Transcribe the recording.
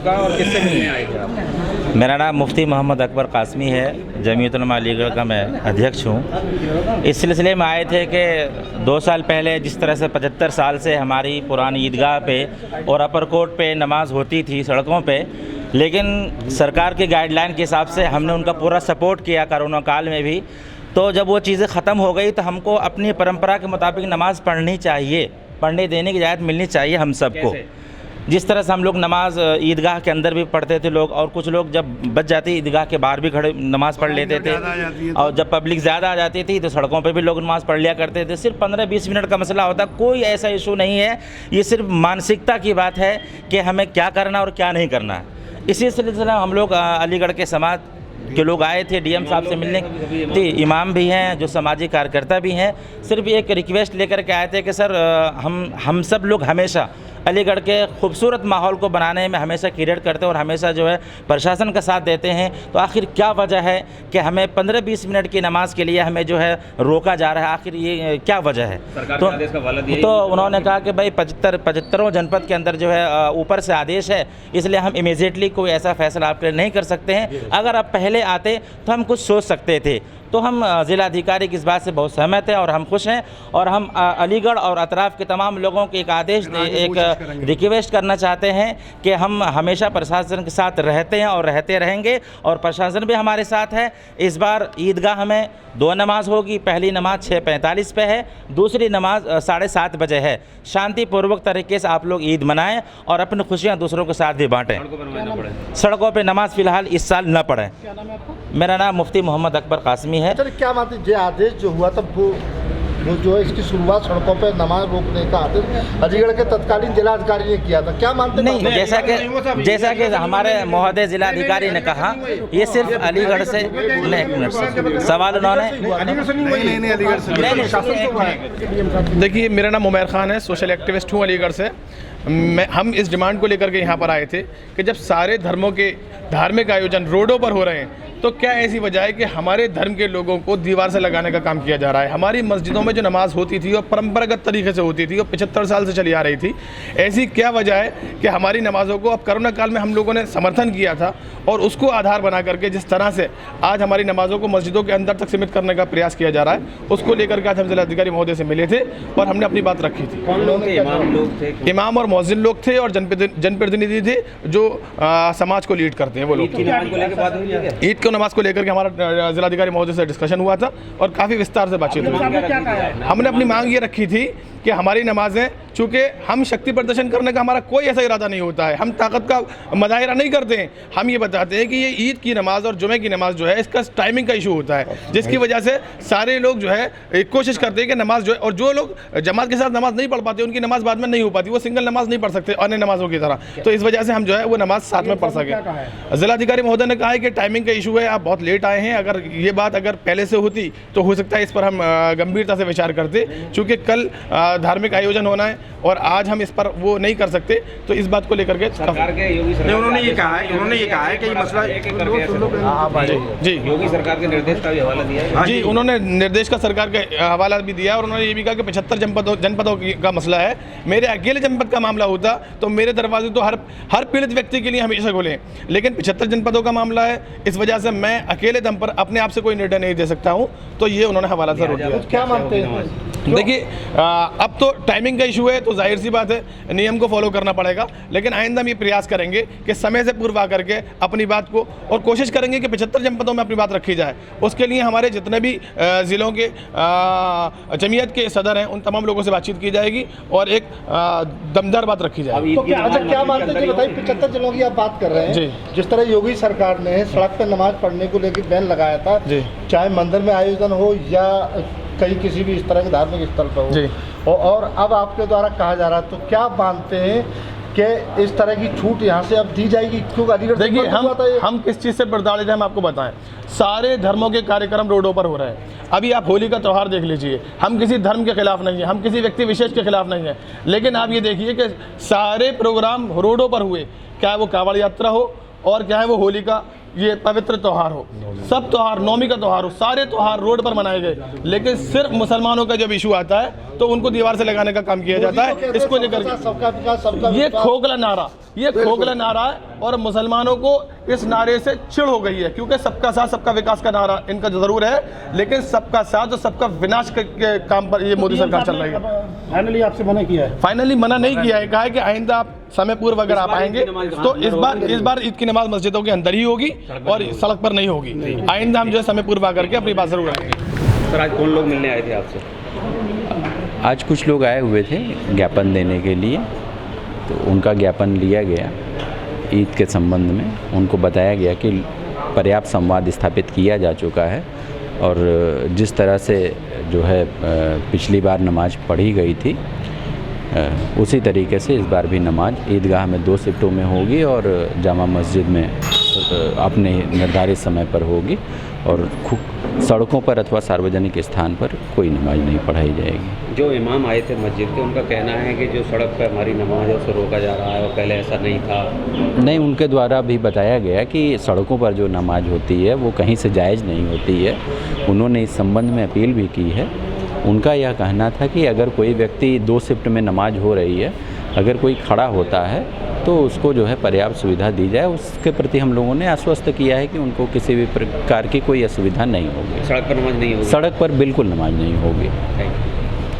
आपका और किससे मिलने आए थे आप? मेरा नाम मुफ्ती मोहम्मद अकबर कासमी है, जमीयत उलमा अलीगढ़ का मैं अध्यक्ष हूँ। इस सिलसिले में आए थे कि 2 साल पहले जिस तरह से 75 साल से हमारी पुरानी ईदगाह पे और अपर कोर्ट पे नमाज़ होती थी सड़कों पे, लेकिन सरकार की गाइडलाइन के हिसाब से हमने उनका पूरा सपोर्ट किया कोरोना काल में भी। तो जब वो चीज़ें ख़त्म हो गई तो हमको अपनी परंपरा के मुताबिक नमाज़ पढ़नी चाहिए, पढ़ने देने की इजाज़त मिलनी चाहिए हम सबको। जिस तरह से हम लोग नमाज़ ईदगाह के अंदर भी पढ़ते थे लोग, और कुछ लोग जब बच जाती ईदगाह के बाहर भी खड़े नमाज़ पढ़ लेते थे, और जब पब्लिक ज़्यादा आ जाती थी तो सड़कों पे भी लोग नमाज़ पढ़ लिया करते थे। सिर्फ 15-20 मिनट का मसला होता, कोई ऐसा इशू नहीं है। ये सिर्फ मानसिकता की बात है कि हमें क्या करना और क्या नहीं करना है। इसी सिलसिले में हम लोग अलीगढ़ के समाज के लोग आए थे, डीएम साहब से मिलने थे, इमाम भी हैं, जो समाजी कार्यकर्ता भी हैं। सिर्फ एक रिक्वेस्ट लेकर के आए थे कि सर हम सब लोग हमेशा अलीगढ़ के खूबसूरत माहौल को बनाने में हमेशा क्रिएट करते हैं और हमेशा जो है प्रशासन का साथ देते हैं। तो आखिर क्या वजह है कि हमें 15-20 मिनट की नमाज के लिए हमें जो है रोका जा रहा है, आखिर ये क्या वजह है? तो उन्होंने कहा कि भाई 75 जनपद के अंदर जो है ऊपर से आदेश है, इसलिए हम इमीडिएटली कोई ऐसा फैसला आपके लिए नहीं कर सकते हैं। अगर आप पहले आते तो हम कुछ सोच सकते थे। तो हम ज़िलाधिकारी की इस बात से बहुत सहमत हैं और हम खुश हैं, और हम अलीगढ़ और अतराफ़ के तमाम लोगों को एक रिक्वेस्ट करना चाहते हैं कि हम हमेशा प्रशासन के साथ रहते हैं और रहते रहेंगे, और प्रशासन भी हमारे साथ है। इस बार ईदगाह में 2 नमाज होगी। पहली नमाज 6:45 पे है, दूसरी नमाज 7:30 बजे है। शांतिपूर्वक तरीके से आप लोग ईद मनाएं और अपनी खुशियाँ दूसरों के साथ भी बाँटें। सड़कों पर नमाज फ़िलहाल इस साल न पढ़ें। मेरा नाम मुफ्ती मोहम्मद अकबर कासमी है। क्या बात है, ये आदेश जो हुआ था वो जो है इसकी शुरुआत सड़कों पर नमाज रोकने का आदेश अलीगढ़ के तत्कालीन जिलाधिकारी ने किया था, क्या मानते हैं? नहीं, जैसा कि हमारे महोदय जिलाधिकारी ने कहा, ये सिर्फ अलीगढ़ से सवाल उन्होंने देखिए, मेरा नाम उमर खान है, सोशल एक्टिविस्ट हूँ अलीगढ़ से। हम इस डिमांड को लेकर के यहाँ पर आए थे कि जब सारे धर्मों के धार्मिक आयोजन रोडों पर हो रहे हैं तो क्या ऐसी वजह है कि हमारे धर्म के लोगों को दीवार से लगाने का काम किया जा रहा है? हमारी मस्जिदों में जो नमाज होती थी और परंपरागत तरीके से होती थी और 75 साल से चली आ रही थी, ऐसी क्या वजह है कि हमारी नमाज़ों को अब कोरोना काल में हम लोगों ने समर्थन किया था और उसको आधार बना करके जिस तरह से आज हमारी नमाज़ों को मस्जिदों के अंदर तक सीमित करने का प्रयास किया जा रहा है, उसको लेकर के आज हम जिलाधिकारी महोदय से मिले थे और हमने अपनी बात रखी थी। इमाम और मौज़िन लोग थे और जनप्रतिनिधि थे जो समाज को लीड करते हैं वो लोग। ईद को नमाज को लेकर के हमारा जिलाधिकारी महोदय से डिस्कशन हुआ था और काफ़ी विस्तार से बातचीत हुई। हमने अपनी मांग ये रखी थी कि हमारी नमाजें, चूँकि हम शक्ति प्रदर्शन करने का हमारा कोई ऐसा इरादा नहीं होता है, हम ताकत का मुजाहिरा नहीं करते हैं। हम ये बताते हैं कि ये ईद की नमाज और जुमे की नमाज जो है इसका टाइमिंग का इशू होता है, जिसकी वजह से सारे लोग जो है कोशिश करते हैं कि नमाज जो है, और जो लोग जमात के साथ नमाज नहीं पढ़ पाते उनकी नमाज बाद में नहीं हो पाती, वो सिंगल नमाज नहीं पढ़ सकते अन्य नमाजों की तरह। तो इस वजह से हम जो है वो नमाज साथ में पढ़ सकें। जिलाधिकारी महोदय ने कहा है कि टाइमिंग का इशू है, आप बहुत लेट आए हैं। अगर ये बात अगर पहले से होती तो हो सकता है इस पर हम गंभीरता से विचार करते, चूँकि कल धार्मिक आयोजन होना है और आज हम इस पर वो नहीं कर सकते। तो इस बात को लेकर के उन्होंने ये कहा है कि ये मसला जी योगी सरकार के निर्देश का भी हवाला दिया है। जी, उन्होंने निर्देश का सरकार का हवाला भी दिया और उन्होंने ये भी कहा कि 75 जनपदों का मसला है। मेरे अकेले जनपद का मामला होता तो मेरे दरवाजे तो हर पीड़ित व्यक्ति के लिए हमेशा खुले, लेकिन 75 जनपदों का मामला है, इस वजह से मैं अकेले दम पर अपने आप से कोई निर्णय नहीं दे सकता हूँ। तो ये उन्होंने हवाला जरूर दिया। क्या मानते हैं? देखिए, अब तो टाइमिंग का इशू है तो जाहिर सी बात है नियम को फॉलो करना पड़ेगा, लेकिन आइंदा हम ये प्रयास करेंगे कि समय से पूर्व आकर के अपनी बात को, और कोशिश करेंगे कि 75 जनपदों में अपनी बात रखी जाए। उसके लिए हमारे जितने भी ज़िलों के जमीयत के सदर हैं उन तमाम लोगों से बातचीत की जाएगी और एक दमदार बात रखी जाएगी। तो क्या मानते हैं? बताइए, 75 जिलों की आप बात कर रहे हैं, जिस तरह योगी सरकार ने सड़क पर नमाज पढ़ने को लेकर बैन लगाया था, चाहे मंदिर में आयोजन हो या कहीं किसी भी इस तरह के धार्मिक स्थल पर हो, और अब आपके द्वारा कहा जा रहा है, तो क्या मानते हैं कि इस तरह की छूट यहाँ से अब दी जाएगी? क्योंकि देखिए, हम किस चीज़ से प्रताड़ित हैं हम आपको बताएं। सारे धर्मों के कार्यक्रम रोडों पर हो रहे हैं। अभी आप होली का त्यौहार देख लीजिए, हम किसी धर्म के खिलाफ नहीं है, हम किसी व्यक्ति विशेष के खिलाफ नहीं है, लेकिन आप ये देखिए कि सारे प्रोग्राम रोडों पर हुए, चाहे वो कांवड़ यात्रा हो और चाहे वो होली का ये पवित्र त्यौहार हो, सब त्यौहार, नौमी का त्यौहार हो, सारे त्यौहार रोड पर मनाए गए। लेकिन सिर्फ मुसलमानों का जब इशू आता है तो उनको दीवार से लगाने का काम किया जाता है। इसको लेकर ये खोखला नारा है। और मुसलमानों को इस नारे से चिढ़ हो गई है, क्योंकि सबका साथ सबका विकास का नारा इनका ज़रूर है, लेकिन सबका साथ और सबका विनाश के काम पर ये मोदी सरकार चल रही है। फाइनली आपसे मना किया है? फाइनली मना नहीं किया है, कहा है कि आइंदा आप समय पूर्व अगर आप आएंगे तो इस बार ईद की नमाज मस्जिदों के अंदर ही होगी और सड़क पर नहीं होगी। आइंदा हम जो है समय पूर्व आकर के अपनी बात जरूर रखेंगे। सर, आज कौन लोग मिलने आए थे आपसे? आज कुछ लोग आए हुए थे ज्ञापन देने के लिए, तो उनका ज्ञापन लिया गया ईद के संबंध में। उनको बताया गया कि पर्याप्त संवाद स्थापित किया जा चुका है और जिस तरह से जो है पिछली बार नमाज पढ़ी गई थी उसी तरीके से इस बार भी नमाज ईदगाह में 2 शिफ्टों में होगी और जामा मस्जिद में अपने निर्धारित समय पर होगी और सड़कों पर अथवा सार्वजनिक स्थान पर कोई नमाज नहीं पढ़ाई जाएगी। जो इमाम आए थे मस्जिद के, उनका कहना है कि जो सड़क पर हमारी नमाज है उसे रोका जा रहा है और पहले ऐसा नहीं था। नहीं, उनके द्वारा भी बताया गया कि सड़कों पर जो नमाज होती है वो कहीं से जायज़ नहीं होती है। उन्होंने इस संबंध में अपील भी की है। उनका यह कहना था कि अगर कोई व्यक्ति 2 शिफ्ट में नमाज हो रही है, अगर कोई खड़ा होता है तो उसको जो है पर्याप्त सुविधा दी जाए। उसके प्रति हम लोगों ने आश्वस्त किया है कि उनको किसी भी प्रकार की कोई असुविधा नहीं होगी। सड़क पर नमाज नहीं होगी? सड़क पर बिल्कुल नमाज नहीं होगी। Thank you.